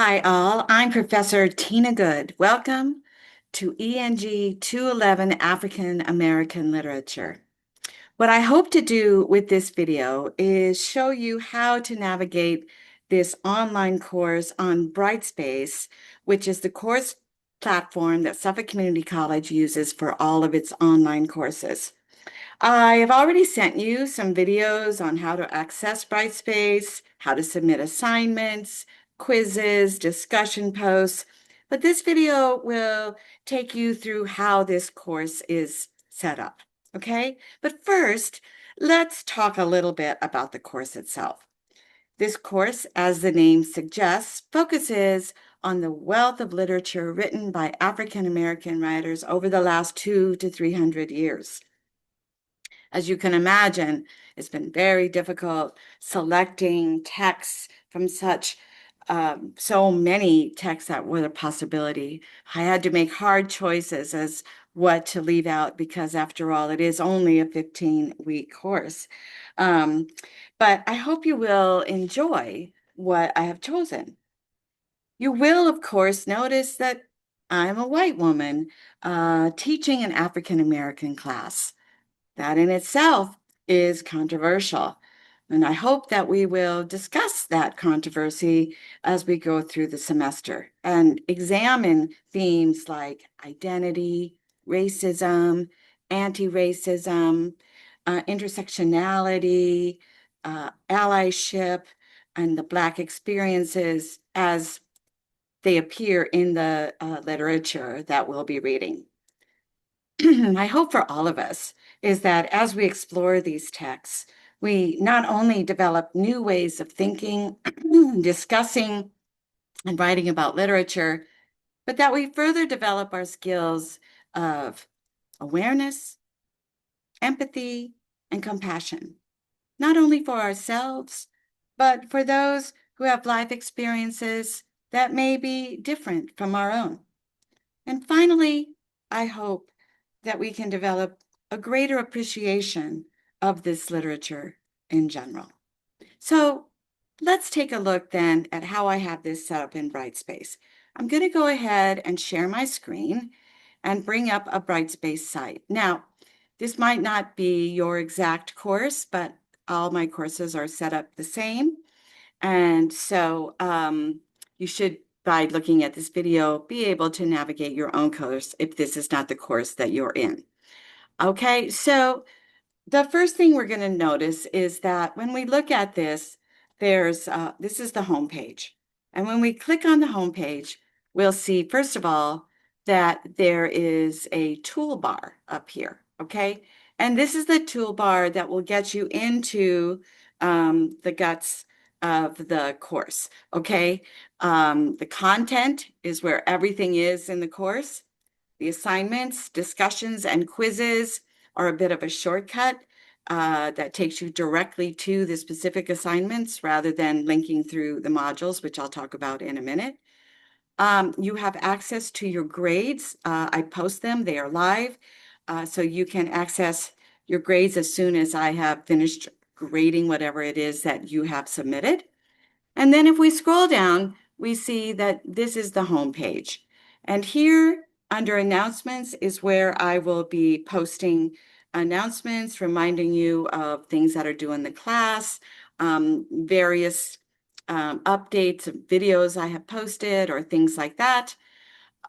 Hi, all. I'm Professor Tina Good. Welcome to ENG 211 African American Literature. What I hope to do with this video is show you how to navigate this online course on Brightspace, which is the course platform that Suffolk Community College uses for all of its online courses. I have already sent you some videos on how to access Brightspace, how to submit assignments, quizzes, discussion posts, but this video will take you through how this course is set up, okay? But first, let's talk a little bit about the course itself. This course, as the name suggests, focuses on the wealth of literature written by African American writers over the last 200 to 300 years. As you can imagine, it's been very difficult selecting texts from so many texts that were a possibility. I had to make hard choices as what to leave out because, after all, it is only a 15-week course. Um, but I hope you will enjoy what I have chosen. You will, of course, notice that I'm a white woman teaching an African American class. That in itself is controversial. And I hope that we will discuss that controversy as we go through the semester and examine themes like identity, racism, anti-racism, intersectionality, allyship, and the Black experiences as they appear in the literature that we'll be reading. My hope for all of us is that as we explore these texts, we not only develop new ways of thinking, discussing, and writing about literature, but that we further develop our skills of awareness, empathy, and compassion, not only for ourselves, but for those who have life experiences that may be different from our own. And finally, I hope that we can develop a greater appreciation of this literature in general. So let's take a look then at how I have this set up in Brightspace. I'm going to go ahead and share my screen and bring up a Brightspace site. Now, this might not be your exact course, but all my courses are set up the same. And so you should, by looking at this video, be able to navigate your own course if this is not the course that you're in. Okay, so the first thing we're going to notice is that when we look at this, this is the home page. And when we click on the home page, we'll see, first of all, that there is a toolbar up here, okay? And this is the toolbar that will get you into the guts of the course, okay? The content is where everything is in the course. The assignments, discussions, and quizzes are a bit of a shortcut that takes you directly to the specific assignments rather than linking through the modules, which I'll talk about in a minute. You have access to your grades. I post them, they are live. So you can access your grades as soon as I have finished grading whatever it is that you have submitted. And then if we scroll down, we see that this is the home page. And here under announcements is where I will be posting announcements, reminding you of things that are due in the class, various updates of videos I have posted or things like that.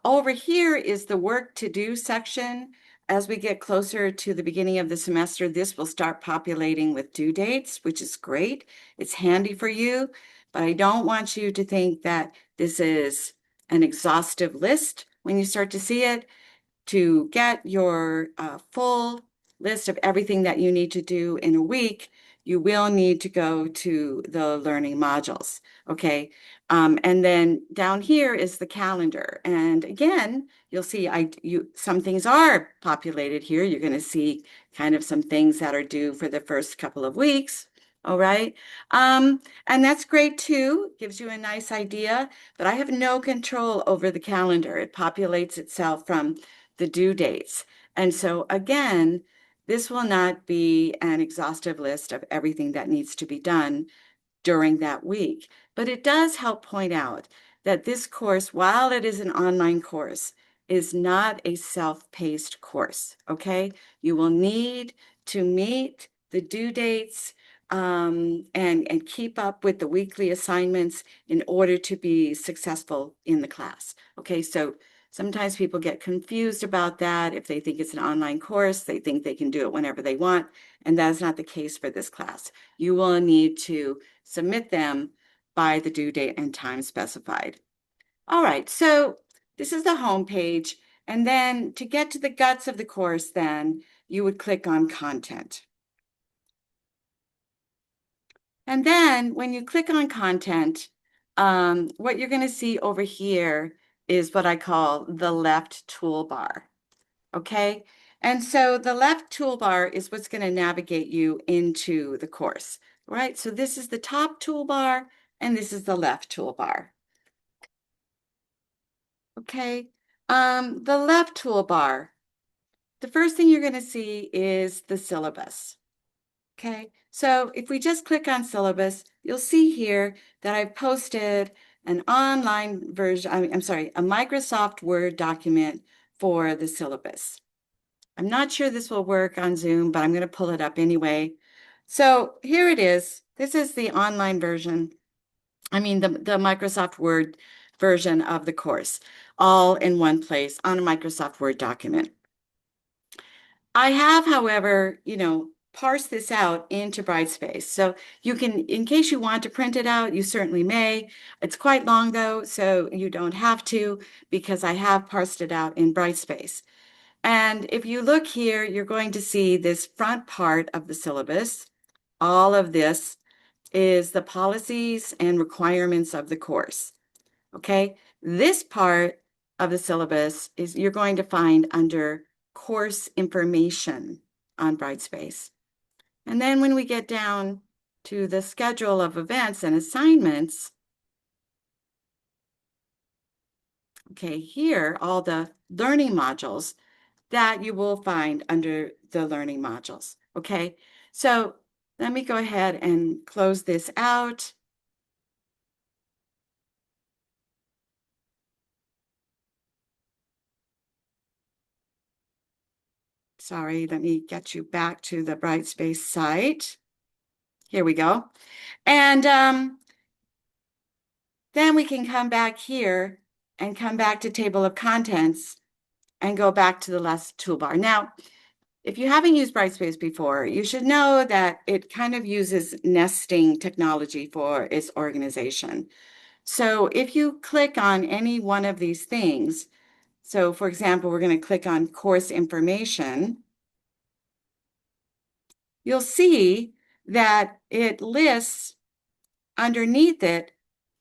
Over here is the work to do section. As we get closer to the beginning of the semester, this will start populating with due dates, which is great. It's handy for you, but I don't want you to think that this is an exhaustive list when you start to see it. To get your full list of everything that you need to do in a week, you will need to go to the learning modules, okay? And then down here is the calendar. And again, you'll see some things are populated here. You're going to see kind of some things that are due for the first couple of weeks, all right? And that's great too, gives you a nice idea, but I have no control over the calendar. It populates itself from the due dates. And so again, this will not be an exhaustive list of everything that needs to be done during that week, but it does help point out that this course, while it is an online course, is not a self-paced course, okay? You will need to meet the due dates and keep up with the weekly assignments in order to be successful in the class. Okay, so sometimes people get confused about that. If they think it's an online course, they think they can do it whenever they want, and that is not the case for this class. You will need to submit them by the due date and time specified. All right, so this is the home page, and then to get to the guts of the course, then you would click on content. And then when you click on content, what you're going to see over here is what I call the left toolbar. Okay, and so the left toolbar is what's going to navigate you into the course, right? So this is the top toolbar, and this is the left toolbar. Okay, the left toolbar, the first thing you're going to see is the syllabus. Okay, so if we just click on syllabus, you'll see here that I've posted an online version, I'm sorry, a Microsoft Word document for the syllabus. I'm not sure this will work on Zoom, but I'm going to pull it up anyway. So here it is. This is the online version. I mean, the Microsoft Word version of the course, all in one place on a Microsoft Word document. I have, however, parse this out into Brightspace. So you can, in case you want to print it out, you certainly may. It's quite long though, so you don't have to because I have parsed it out in Brightspace. And if you look here, you're going to see this front part of the syllabus. All of this is the policies and requirements of the course. Okay, this part of the syllabus is you're going to find under course information on Brightspace. And then when we get down to the schedule of events and assignments, okay, here, all the learning modules that you will find under the learning modules, okay? So let me go ahead and close this out. Sorry, let me get you back to the Brightspace site. Here we go. And then we can come back here and come back to table of contents and go back to the last toolbar. Now, if you haven't used Brightspace before, you should know that it kind of uses nesting technology for its organization. So if you click on any one of these things, so for example, we're going to click on course information, you'll see that it lists underneath it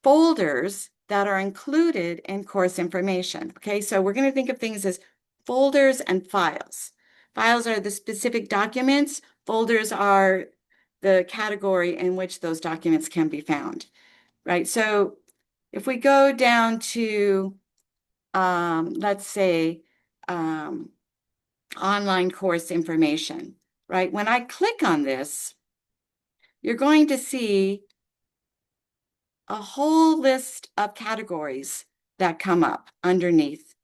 folders that are included in course information. Okay, so we're going to think of things as folders and files. Files are the specific documents. Folders are the category in which those documents can be found, right? So if we go down to, let's say, online course information, right? When I click on this, you're going to see a whole list of categories that come up underneath,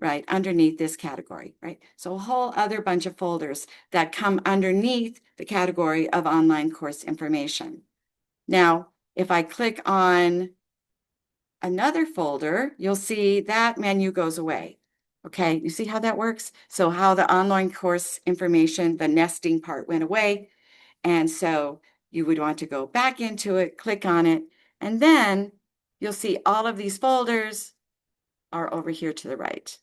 right? Underneath this category, right? So a whole other bunch of folders that come underneath the category of online course information. Now, if I click on another folder, you'll see that menu goes away. Okay, you see how that works? So how the online course information, the nesting part went away. And so you would want to go back into it, click on it, and then you'll see all of these folders are over here to the right.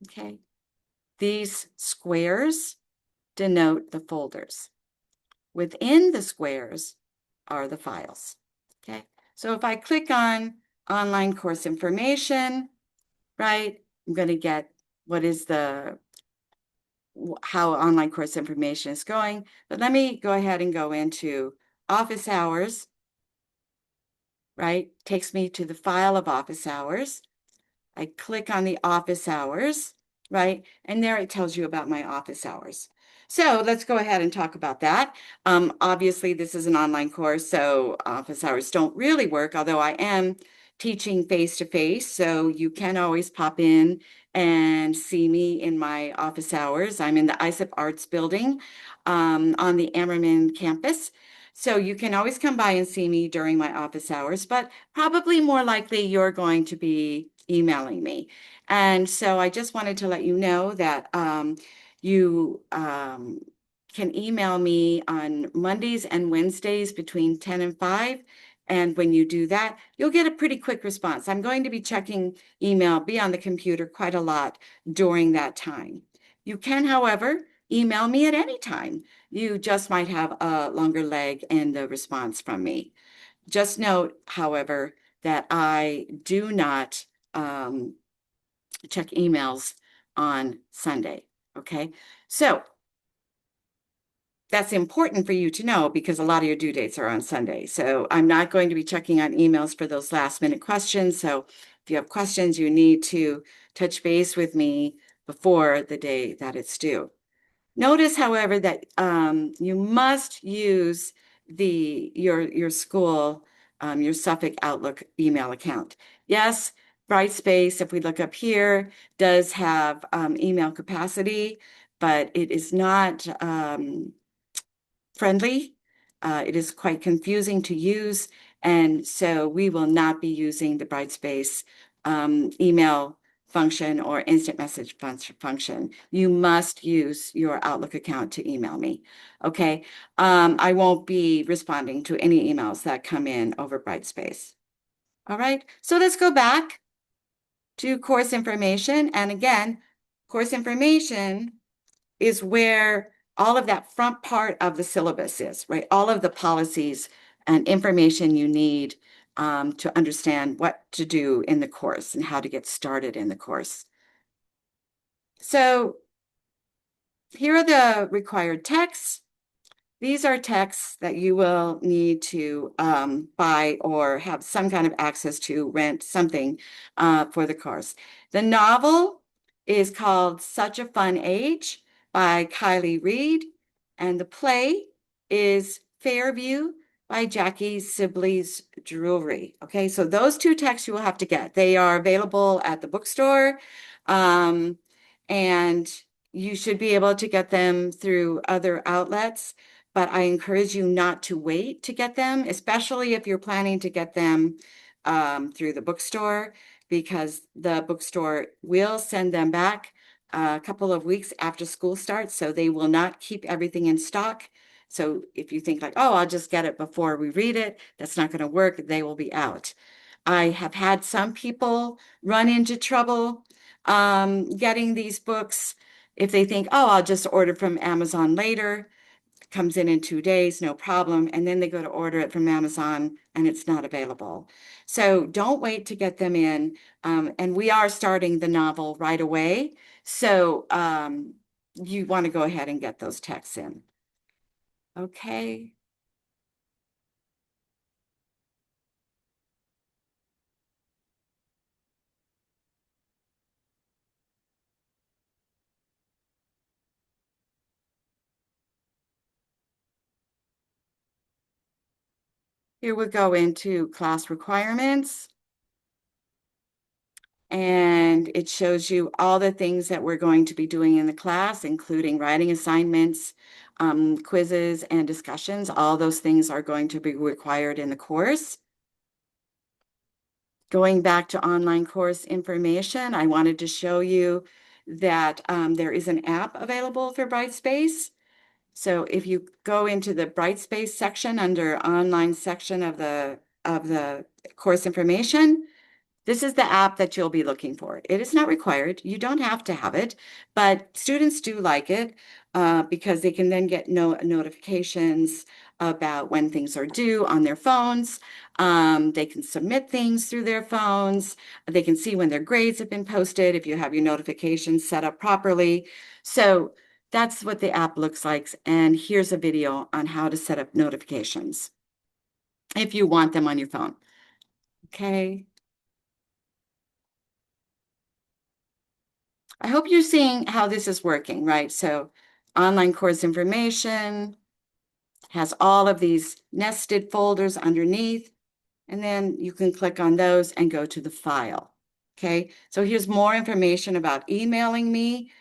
Okay, these squares denote the folders. Within the squares are the files. Okay, so if I click on online course information, right, I'm going to get what is how online course information is going. But let me go ahead and go into office hours, right? Takes me to the file of office hours. I click on the office hours, right? And there it tells you about my office hours. So let's go ahead and talk about that. Obviously, this is an online course, so office hours don't really work, although I am teaching face to face. So you can always pop in and see me in my office hours. I'm in the ISIP Arts Building on the Ammerman campus. So you can always come by and see me during my office hours, but probably more likely you're going to be emailing me. And so I just wanted to let you know that you can email me on Mondays and Wednesdays between 10 and 5. And when you do that, you'll get a pretty quick response. I'm going to be checking email, be on the computer quite a lot during that time. You can, however, email me at any time. You just might have a longer leg in the response from me. Just note, however, that I do not check emails on Sunday. Okay. So that's important for you to know because a lot of your due dates are on Sunday. So I'm not going to be checking on emails for those last minute questions. So if you have questions, you need to touch base with me before the day that it's due. Notice, however, that you must use your school, your Suffolk Outlook email account. Yes, Brightspace, if we look up here, does have email capacity, but it is not friendly. It is quite confusing to use, and so we will not be using the Brightspace email function or instant message function. You must use your Outlook account to email me. Okay. I won't be responding to any emails that come in over Brightspace. All right. So let's go back to course information. And again, course information is where all of that front part of the syllabus is, right? All of the policies and information you need to understand what to do in the course and how to get started in the course. So here are the required texts. These are texts that you will need to buy or have some kind of access to, rent something for the course. The novel is called Such a Fun Age by Kylie Reed, and the play is Fairview by Jackie Sibley's Jewelry. Okay, so those two texts you will have to get. They are available at the bookstore, and you should be able to get them through other outlets, but I encourage you not to wait to get them, especially if you're planning to get them through the bookstore, because the bookstore will send them back a couple of weeks after school starts, so they will not keep everything in stock. So if you think like, oh, I'll just get it before we read it, that's not going to work. They will be out. I have had some people run into trouble getting these books if they think, oh, I'll just order from Amazon later. Comes in 2 days, no problem. And then they go to order it from Amazon and it's not available. So don't wait to get them in. And we are starting the novel right away. So you want to go ahead and get those texts in. Okay. Here we go into class requirements. And it shows you all the things that we're going to be doing in the class, including writing assignments, quizzes, and discussions. All those things are going to be required in the course. Going back to online course information, I wanted to show you that there is an app available for Brightspace. So if you go into the Brightspace section under online section of the course information, this is the app that you'll be looking for. It is not required. You don't have to have it, but students do like it because they can then get notifications about when things are due on their phones. They can submit things through their phones. They can see when their grades have been posted if you have your notifications set up properly. So that's what the app looks like. And here's a video on how to set up notifications if you want them on your phone. Okay. I hope you're seeing how this is working, right? So online course information, has all of these nested folders underneath, and then you can click on those and go to the file. Okay, so here's more information about emailing me,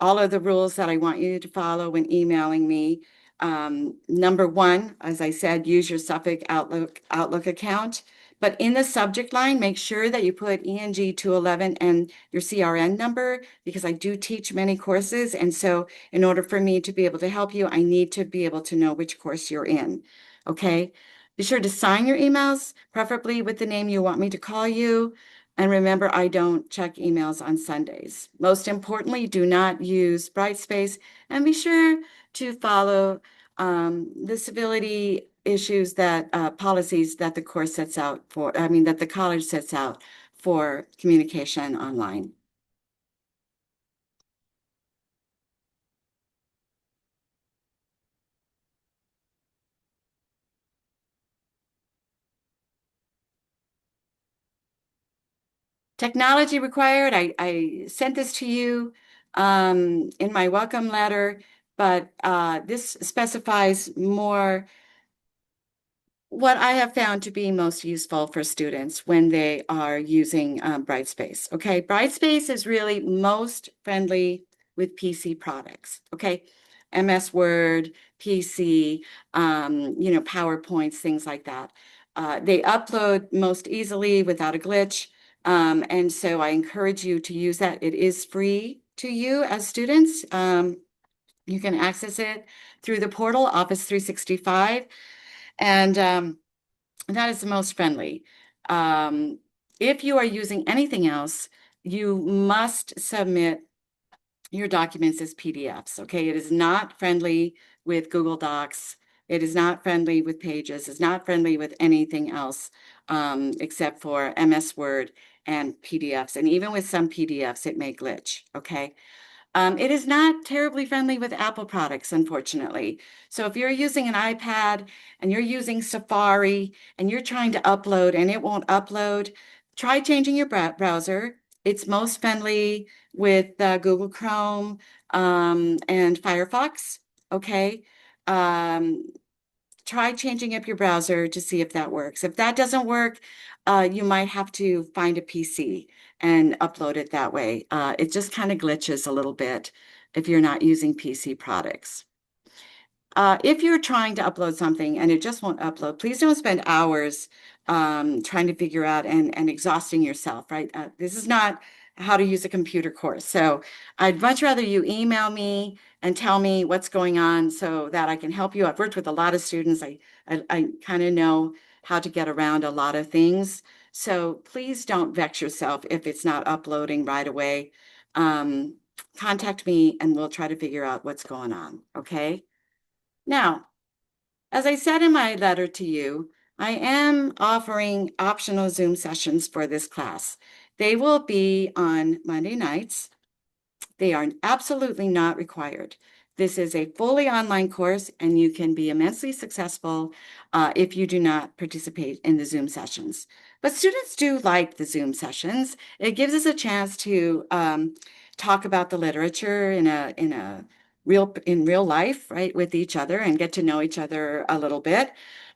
all of the rules that I want you to follow when emailing me. Number one, as I said, use your Suffolk Outlook account. But in the subject line, make sure that you put ENG211 and your CRN number, because I do teach many courses. And so in order for me to be able to help you, I need to be able to know which course you're in. Okay. Be sure to sign your emails, preferably with the name you want me to call you. And remember, I don't check emails on Sundays. Most importantly, do not use Brightspace, and be sure to follow the civility issues that policies that the course sets out for, that the college sets out for communication online. Technology required. I sent this to you in my welcome letter, but this specifies more what I have found to be most useful for students when they are using Brightspace. Okay, Brightspace is really most friendly with PC products. Okay, MS Word, PC, PowerPoints, things like that. They upload most easily without a glitch. And so I encourage you to use that. It is free to you as students. You can access it through the portal, Office 365. And that is the most friendly. If you are using anything else, you must submit your documents as PDFs. Okay, it is not friendly with Google Docs. It is not friendly with Pages. It's not friendly with anything else except for MS Word and PDFs. And even with some PDFs, it may glitch. Okay. It is not terribly friendly with Apple products, unfortunately. So if you're using an iPad and you're using Safari and you're trying to upload and it won't upload, try changing your browser. It's most friendly with Google Chrome and Firefox. Okay. Um, Try changing up your browser to see if that works. If that doesn't work, you might have to find a PC and upload it that way. It just kind of glitches a little bit if you're not using PC products. If you're trying to upload something and it just won't upload, please don't spend hours trying to figure out and exhausting yourself, right? This is not how to use a computer course. So I'd much rather you email me and tell me what's going on so that I can help you. I've worked with a lot of students. I kind of know how to get around a lot of things. So please don't vex yourself if it's not uploading right away. Contact me and we'll try to figure out what's going on, okay? Now, as I said in my letter to you, I am offering optional Zoom sessions for this class. They will be on Monday nights. They are absolutely not required. This is a fully online course, and you can be immensely successful if you do not participate in the Zoom sessions. But students do like the Zoom sessions. It gives us a chance to talk about the literature in real life, right, with each other and get to know each other a little bit.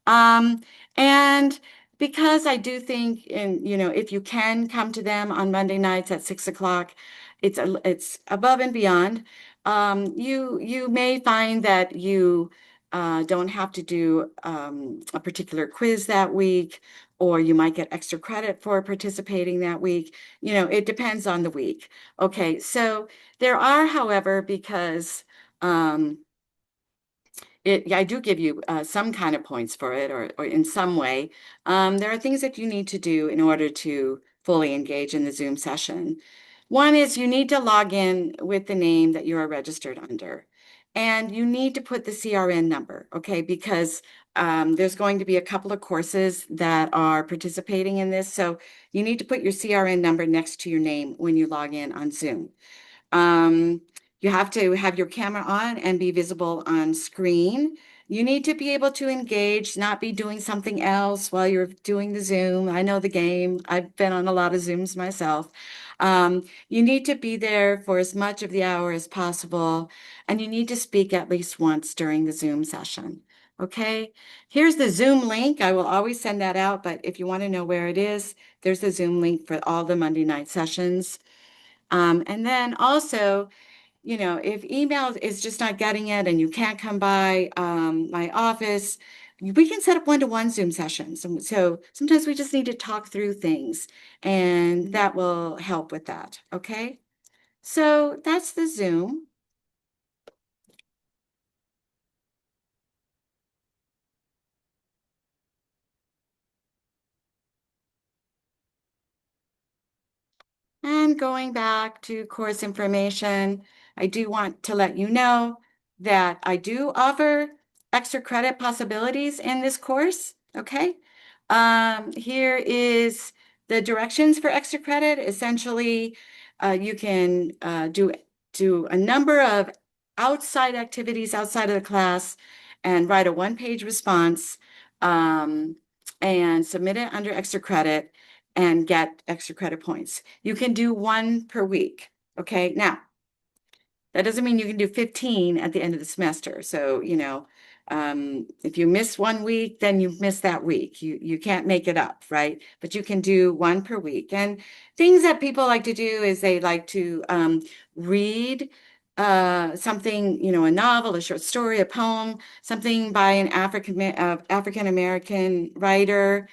And because I do think, if you can come to them on Monday nights at 6 o'clock, it's above and beyond. You may find that you don't have to do a particular quiz that week, or you might get extra credit for participating that week. It depends on the week. Okay, so there are, however, because I do give you some kind of points for it, or in some way. There are things that you need to do in order to fully engage in the Zoom session. One is you need to log in with the name that you are registered under. And you need to put the CRN number, okay? Because there's going to be a couple of courses that are participating in this. So you need to put your CRN number next to your name when you log in on Zoom. You have to have your camera on and be visible on screen. You need to be able to engage, not be doing something else while you're doing the Zoom. I know the game. I've been on a lot of Zooms myself. You need to be there for as much of the hour as possible, and you need to speak at least once during the Zoom session. Okay, here's the Zoom link. I will always send that out, but if you want to know where it is, there's the Zoom link for all the Monday night sessions. And then also, if email is just not getting it and you can't come by my office, we can set up one-to-one Zoom sessions. So sometimes we just need to talk through things, and that will help with that. Okay. So that's the Zoom. And going back to course information, I do want to let you know that I do offer extra credit possibilities in this course. Okay. Here is the directions for extra credit. Essentially, you can do a number of outside activities outside of the class and write a one-page response and submit it under extra credit and get extra credit points. You can do one per week. Okay. Now, that doesn't mean you can do 15 at the end of the semester. So, if you miss one week, then you've missed that week. You can't make it up, right? But you can do one per week. And things that people like to do is they like to read something, a novel, a short story, a poem, something by an African American writer.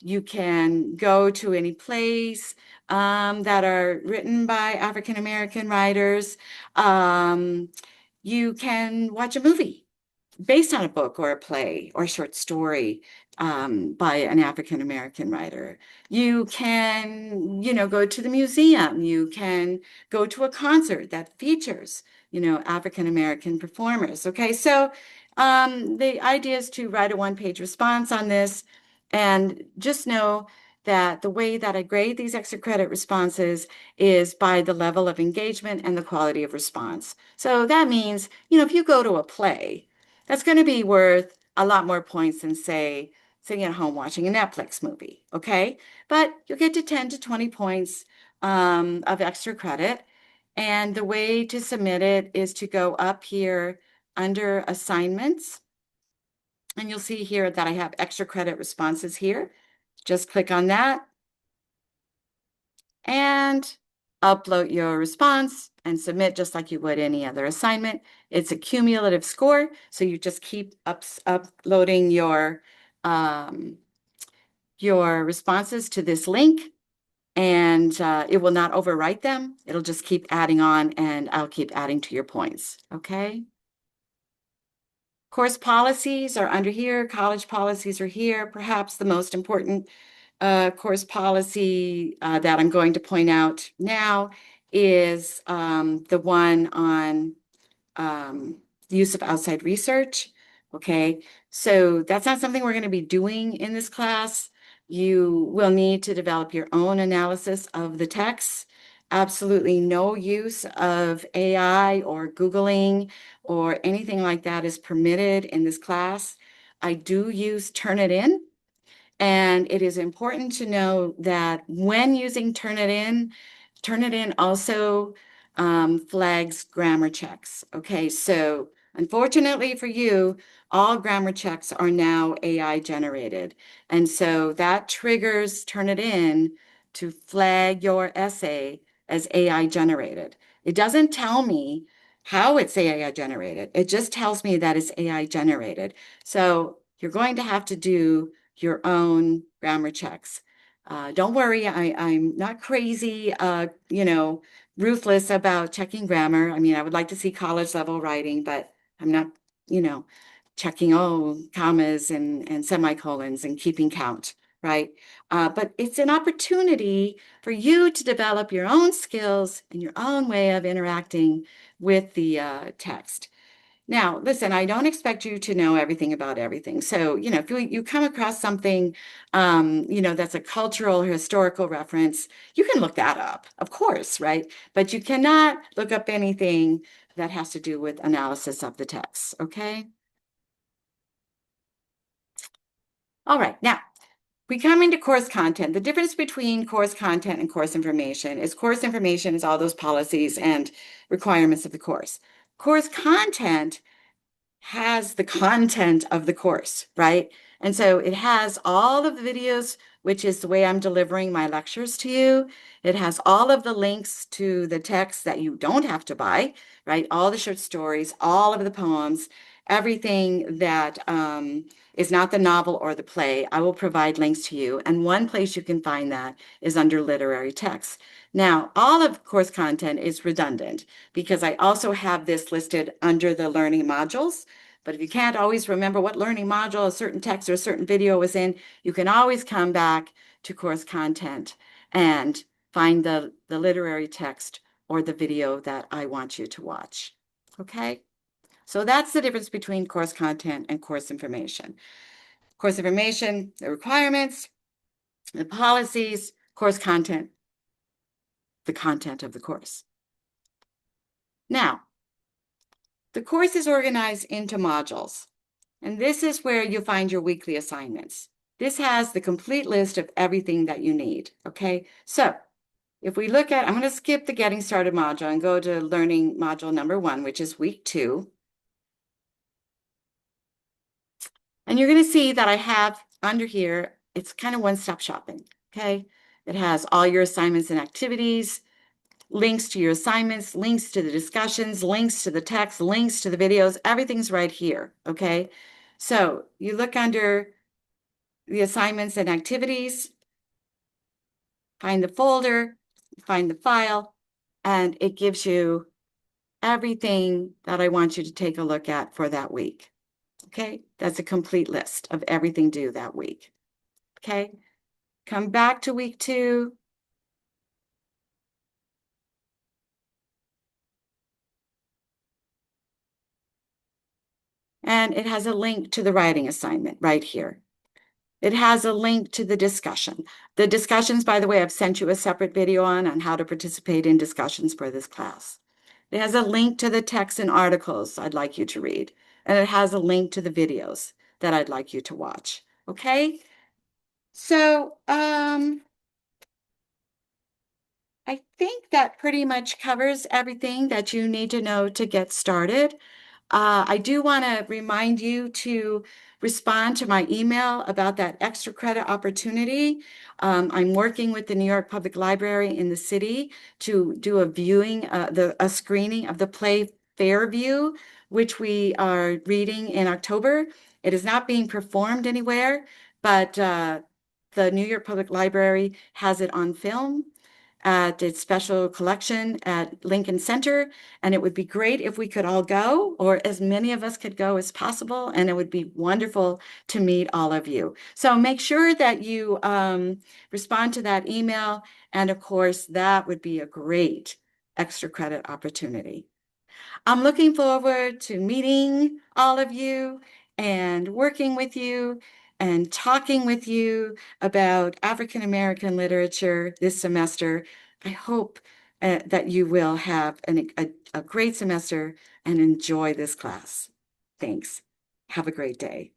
You can go to any plays that are written by African American writers. You can watch a movie based on a book or a play or a short story by an African American writer. You can, go to the museum. You can go to a concert that features, African American performers. Okay, so the idea is to write a one-page response on this, and just know that the way that I grade these extra credit responses is by the level of engagement and the quality of response. So that means, if you go to a play, that's going to be worth a lot more points than, say, sitting at home watching a Netflix movie. Okay. But you'll get to 10 to 20 points of extra credit. And the way to submit it is to go up here under assignments. And you'll see here that I have extra credit responses here. Just click on that and upload your response and submit just like you would any other assignment. It's a cumulative score, so you just keep uploading your responses to this link, and it will not overwrite them. It'll just keep adding on, and I'll keep adding to your points. Okay. Course policies are under here. College policies are here. Perhaps the most important course policy that I'm going to point out now is the one on the use of outside research. Okay, so that's not something we're going to be doing in this class. You will need to develop your own analysis of the text. Absolutely no use of AI or Googling or anything like that is permitted in this class. I do use Turnitin, and it is important to know that when using Turnitin also flags grammar checks. Okay, so unfortunately for you, all grammar checks are now AI generated. And so that triggers Turnitin to flag your essay as AI generated. It doesn't tell me how it's AI generated. It just tells me that it's AI generated. So you're going to have to do your own grammar checks. Don't worry, I'm not crazy, ruthless about checking grammar. I mean, I would like to see college level writing, but I'm not, checking commas and semicolons and keeping count, right? But it's an opportunity for you to develop your own skills and your own way of interacting with the text. Now, listen, I don't expect you to know everything about everything. So, if you come across something, that's a cultural or historical reference, you can look that up, of course, right? But you cannot look up anything that has to do with analysis of the text, okay? All right, now, We come into course content. The difference between course content and course information is all those policies and requirements of the course. Course content has the content of the course, right? And so it has all of the videos, which is the way I'm delivering my lectures to you. It has all of the links to the text that you don't have to buy, right? All the short stories, all of the poems, everything that is not the novel or the play. I will provide links to you. And one place you can find that is under literary texts. Now, all of course content is redundant because I also have this listed under the learning modules. But if you can't always remember what learning module a certain text or a certain video was in, you can always come back to course content and find the literary text or the video that I want you to watch. Okay? So that's the difference between course content and course information. Course information, the requirements, the policies, course content, the content of the course. Now, the course is organized into modules, and this is where you'll find your weekly assignments. This has the complete list of everything that you need, okay? So if we look at, I'm going to skip the Getting Started module and go to Learning module number 1, which is week 2. And you're going to see that I have under here, it's kind of one-stop shopping, okay? It has all your assignments and activities, links to your assignments, links to the discussions, links to the text, links to the videos, everything's right here, okay? So you look under the assignments and activities, find the folder, find the file, and it gives you everything that I want you to take a look at for that week. Okay, that's a complete list of everything due that week. Okay, come back to week 2. And it has a link to the writing assignment right here. It has a link to the discussion. The discussions, by the way, I've sent you a separate video on how to participate in discussions for this class. It has a link to the texts and articles I'd like you to read. And it has a link to the videos that I'd like you to watch. Okay? So, I think that pretty much covers everything that you need to know to get started. I do want to remind you to respond to my email about that extra credit opportunity. I'm working with the New York Public Library in the city to do a viewing, a screening of the play Fairview, which we are reading in October. It is not being performed anywhere, but the New York Public Library has it on film at its special collection at Lincoln Center. And it would be great if we could all go, or as many of us could go as possible. And it would be wonderful to meet all of you. So make sure that you respond to that email. And of course, that would be a great extra credit opportunity. I'm looking forward to meeting all of you and working with you and talking with you about African American literature this semester. I hope that you will have a great semester and enjoy this class. Thanks. Have a great day.